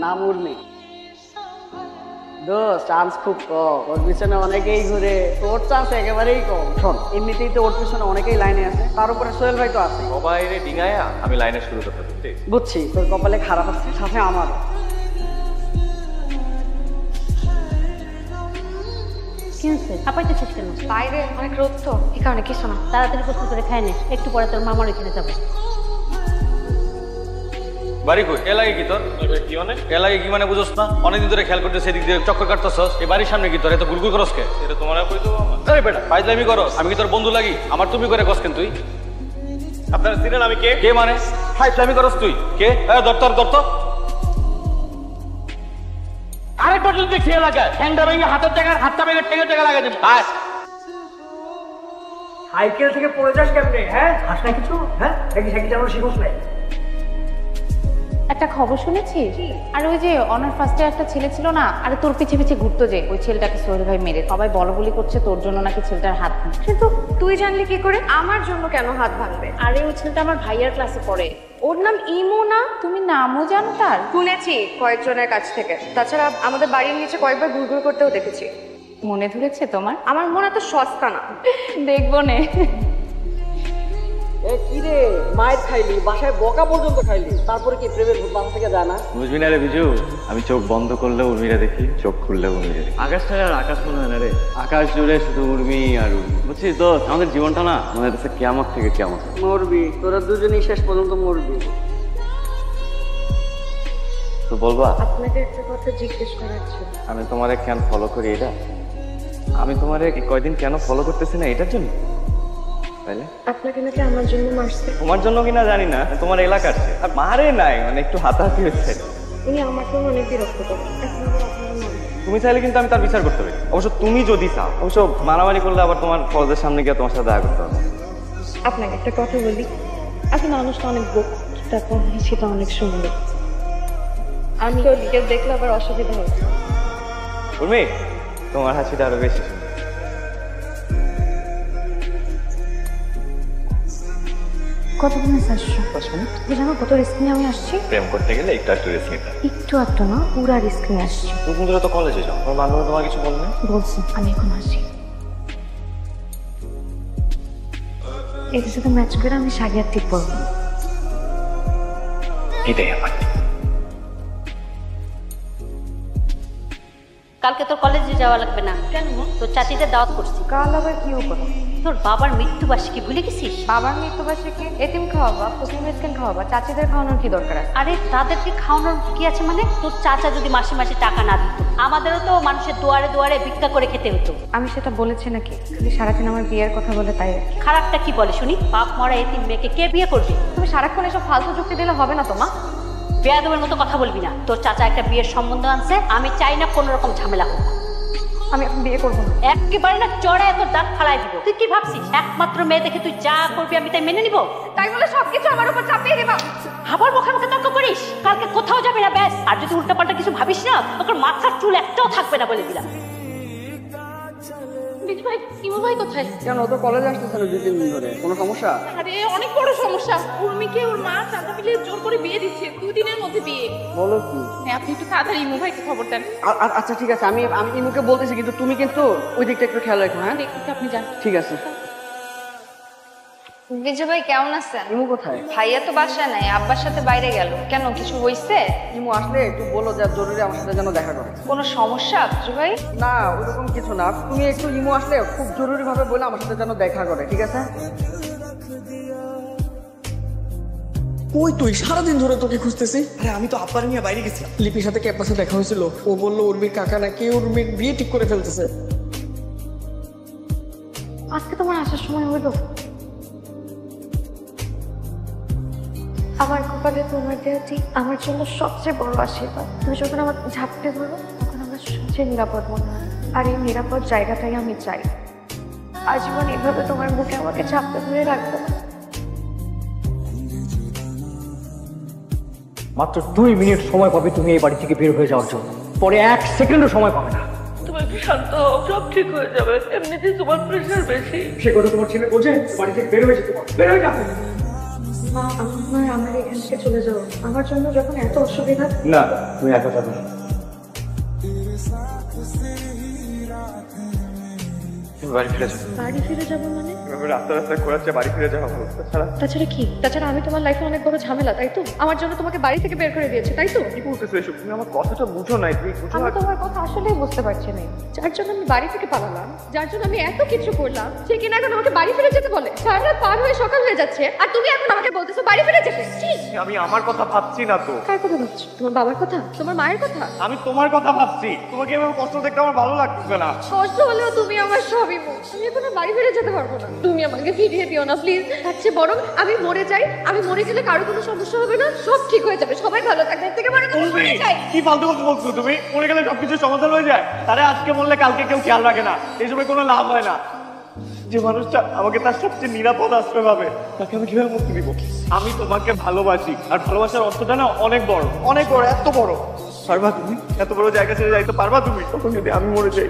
নাম উর্মি। দোস্ত চান্স খুব কম, ওর পিছনে অনেকেই ঘুরে, তোর চান্স একেবারেই কম। শোন, এমনিতেই তো ওর পিছনে অনেকেই লাইনে আছে, তার উপরে সোহেল ভাই তো আছে। সবাই রে ডিঙায়া আমি লাইনে শুরু করতে দিচ্ছি। বুঝছি তোর কপালে খারাপ আছে, সাথে আমারও। কি হয়েছে? হাঁপাইতেছিস কেন? বাইরে অনেক রোদ তো, এই কারণে কিছু না। তাড়াতাড়ি গোসল করে খাই নে, একটু পরে তোর মামার ওইখানে যাবো। বাড়ি কই? কে লাগে কি তোর? কি মানে? কে লাগে কি মানে বুঝছ না? অনেকদিন ধরে খেয়াল করতে সেদিক দিয়ে চক্কর কাটতেছস। এই বাড়ির সামনে কি তোর এত গুলগুল করস কে? এটা তোমার কই তো মামা। আরে বেটা, ফাইজলামি করস। আমি কি তোর বন্ধু লাগি? আমার তুমি করে কস কেন তুই? আপনারা চিনেন আমি কে? কে মানে? ফাইজলামি করস তুই? কে? এই দত্তর। আরেকবার যদি দেখছি এলাকায় হ্যান্ডা ভেঙে হাতের জায়গায় হাতটা ভেঙে টেঙের জায়গায় লাগাই দেব। আয় সাইকেল থেকে পড়ে যাস কেমনে? হ্যাঁ, হাস না কিছু? হ্যাঁ, নাকি সাইকেল চালানো শিখোস নাই? একটা খবর শুনেছিস? আর ওই যে অনার ফার্স্টে একটা ছেলে ছিল না, আরে তোর পিছে পিছে ঘুরতো, যে ওই ছেলেটাকে সোহেল ভাই মেরে, সবাই বলাবলি করছে তোর জন্য নাকি ছেলেটার হাত ভাঙে। কিন্তু তুই জানলি কি করে? আমার জন্য কেন হাত ভাঙবে? আরে ওই ছেলেটা আমার ভাইয়ার ক্লাসে পড়ে। ওর নাম ইমো না? তুমি নামও জানো তার? শুনেছি কয়েকজনের কাছ থেকে, তাছাড়া আমাদের বাড়ির নিচে কয়েকবার ঘুরঘুর করতেও দেখেছি। মনে ধরেছে তোমার? আমার মনে তো সস্তা না। দেখবো নে। কি রে, মায়ের খাইলি, বাসায় বকা পর্যন্ত খাইলি, তারপরে কি প্রেমের ভূত বাসা থেকে জানা? বুঝবি না রে বিজু, আমি চোখ বন্ধ করলেও উর্মিরা দেখি, চোখ খুললেও উর্মিরা দেখি। আকাশটা আর আকাশ মনে হয় না রে, আকাশ জুড়ে শুধু উর্মি আর উর্মি। বুঝছিস তো, আমাদের জীবনটা না মনে হচ্ছে কিয়ামত থেকে কিয়ামত। মরবি, তোরা দুজনেই শেষ পর্যন্ত মরবি। তো বলবা আপনাকে একটা কথা জিজ্ঞেস করার ছিল। আমি তোমারে কেন ফলো করি? এটা আমি তোমারে কয়দিন কেন ফলো করতেছি না এটার জন্য? তাইলে আপনাকে নাকি আমার জন্য মারছে? তোমার জন্য কিনা জানি না, তোমার এলাকার সে। আর মারে নাই, মানে একটু হাতাহাতি হচ্ছে। উনি আমাকেও অনেক বিরক্ত করেন। এখন আবার আপনারা মারবেন। তুমি চাইলে কিন্তু আমি তার বিচার করতে পারি। অবশ্য তুমি যদি চাও, অবশ্য মারামারি করলে আবার তোমার ফৌজের সামনে গিয়ে তোমার সাথে দেখা করতে হবে। আপনাকে একটা কথা বলি, আপনি মানুষটা অনেক বকু, তারপর সেটা অনেক সুন্দর। আমি তো কেউ দেখলে আবার অসুবিধা হবে। উর্মি, তোমার হাসিটা আরো বেশি সুন্দর। কতক্ষণ আসছো? জানো কত রিস্ক নিয়ে আমি আসছি? প্রেম করতে গেলে একটু রিস্ক নিতে। একটু না, পুরা রিস্ক নিয়ে আসছি। তুমি তো কলেজে যাও, তোমার বান্ধবী তোমার কিছু বলবে? বলছি, আমি এখন আসছি। এটার সাথে ম্যাচ করে আমি শাড়ি আর ঠিক পরবো। এটাই আমার। কালকে তোর কলেজে যাওয়া লাগবে না। কেন? তোর চাচিদের দাওয়াত করছি। কাল আবার কি উপর? তোর বাবার মৃত্যুবার্ষিকী ভুলে গেছিস? বাবার মৃত্যুবার্ষিকী এতিম খাওয়াবা, প্রতিম মিসকিন খাওয়াবা, চাচিদের খাওয়ানোর কি দরকার আছে? আরে তাদেরকে খাওয়ানোর কি আছে মানে? তোর চাচা যদি মাসে মাসে টাকা না দিত, আমাদেরও তো মানুষের দুয়ারে দুয়ারে ভিক্ষা করে খেতে হতো। আমি সেটা বলেছি নাকি? খালি সারাদিন আমার বিয়ের কথা বলে তাই। খারাপটা কি বলে শুনি? বাপ মরা এতিম মেয়েকে কে বিয়ে করবে? তুমি সারাক্ষণ এসব ফালতু যুক্তি দিলে হবে না তোমা। বেয়াদবের মতো কথা বলবি না। তোর চাচা একটা বিয়ের সম্বন্ধ আনছে, আমি চাই না কোনো রকম ঝামেলা হোক। আমি এখন বিয়ে করবো না। একেবারে না চড়ায় তোর দাঁত ফালাই দিব। তুই কি ভাবছিস একমাত্র মেয়ে দেখে তুই যা করবি আমি তাই মেনে নিব? তাই বলে সবকিছু আমার উপর চাপিয়ে দিবা? আবার মুখে মুখে তর্ক করিস? কালকে কোথাও যাবে না ব্যাস। আর যদি উল্টাপাল্টা কিছু ভাবিস না, তোর মাথার চুল একটাও থাকবে না বলে দিলাম। বিজু ভাই, ইমু ভাই কোথায়? কেন, ও তো কলেজ আসতেছে না 2-3 দিন ধরে, কোনো সমস্যা? আরে অনেক বড় সমস্যা। উর্মিকে ওর মা চাচা মিলে জোর করে বিয়ে দিচ্ছে, 2 দিনের মধ্যে বিয়ে। বলো কি? হ্যাঁ, আপনি একটু তাড়াতাড়ি ইমু ভাইকে খবর দেন। আচ্ছা ঠিক আছে, আমি ইমুকে বলতেছি, কিন্তু তুমি কিন্তু ওই দিকটা একটু খেয়াল রাখো। হ্যাঁ দেখতে আপনি যান। ঠিক আছে। বিজু ভাই কেমন আছেন? ইমু কোথায়? ভাইয়া তো বাসায় নাই, আব্বার সাথে বাইরে গেল। কেন, কিছু হইছে? ইমু আসলে একটু বলো যে জরুরি আমার সাথে যেন দেখা করে। কোনো সমস্যা বিজু ভাই? না, ওরকম কিছু না। তুমি একটু ইমু আসলে খুব জরুরি ভাবে বলে আমার সাথে যেন দেখা করে, ঠিক আছে? কই তুই? সারাদিন ধরে তোকে খুঁজতেছি। আরে আমি তো আব্বার নিয়ে বাইরে গেছিলাম। লিপির সাথে ক্যাম্পাসে দেখা হয়েছিল, ও বললো উর্মির কাকা নাকি উর্মির বিয়ে ঠিক করে ফেলতেছে। আজকে তোমার আসার সময় হলো। আমার কপালে তোমার দেওয়াটি আমার জন্য সবচেয়ে বড় আশীর্বাদ। তুমি যখন আমার ঝাপটে ধরো, তখন আমার সবচেয়ে নিরাপদ মনে হয়। আর এই নিরাপদ জায়গাটাই আমি চাই। আজীবন এইভাবে তোমার বুকে আমাকে ঝাপটে ধরে রাখবো। মাত্র 2 মিনিট সময় পাবে তুমি এই বাড়ি থেকে বের হয়ে যাওয়ার জন্য, পরে 1 সেকেন্ডও সময় পাবে না। তুমি একটু শান্ত হও, সব ঠিক হয়ে যাবে। এমনিতেই তোমার প্রেশার বেশি। সে কথা তোমার ছেলে বোঝে? বাড়ি থেকে বের হয়ে যেতে পারো, বের হয়ে যাবে। মা, আমার এখান থেকে চলে যাও। আমার জন্য যখন এত অসুবিধা। না, তুমি একা যাবে না। বাড়ি ফিরে যাবো। বাড়ি ফিরে যাবো মানে? রাস্তা রাস্তায় ঘোরাচ্ছে, বাড়ি ফিরে যাওয়া ভালো। তাছাড়া কি? তাছাড়া আমি তোমার লাইফে অনেক বড় ঝামেলা, তাই তো? আমার জন্য তোমাকে বাড়ি থেকে বের করে দিয়েছে, তাই তো? কি বলতেছো এসব? তুমি আমার কথাটা বুঝো নাই, তুমি বুঝো আমি না। তোমার কথা আসলেই বুঝতে পারছি না। যার জন্য আমি বাড়ি থেকে পালালাম, যার জন্য আমি এত কিছু করলাম, সে কিনা এখন আমাকে বাড়ি ফিরে যেতে বলে। সারা রাত পার হয়ে সকাল হয়ে যাচ্ছে, আর তুমি এখন আমাকে বলতেছো বাড়ি ফিরে যেতে। আমি আমার কথা ভাবছি না তো। কার কথা ভাবছো? তোমার বাবার কথা? তোমার মায়ের কথা? আমি তোমার কথা ভাবছি। তোমাকে এভাবে কষ্ট দেখতে আমার ভালো লাগতেছে না। কষ্ট হলেও তুমি আমার সবই মুখ। আমি এখন আর বাড়ি ফিরে যেতে পারবো না। তুমি আমাকে ফিরিয়ে দিও না প্লিজ। তার চেয়ে বরং আমি মরে যাই। আমি মরে গেলে কারো কোনো সমস্যা হবে না, সব ঠিক হয়ে যাবে, সবাই ভালো থাকবে। এর থেকে বরং আমি মরে যাই। কি ফালতু কথা বলছো তুমি? মরে গেলে সবকিছু সমাধান হয়ে যায়? তারে আজকে মরলে কালকে কেউ খেয়াল রাখে না, এইসবে কোনো লাভ হয় না। যে মানুষটা আমাকে তার সবচেয়ে নিরাপদ আশ্রয় পাবে, তাকে আমি কিভাবে মুক্তি দিব? আমি তোমাকে ভালোবাসি, আর ভালোবাসার অর্থটা না অনেক বড়, অনেক বড়, এত বড়। পারবা তুমি? এত বড় জায়গা ছেড়ে যাইতে পারবা তুমি? তখন যদি আমি মরে যাই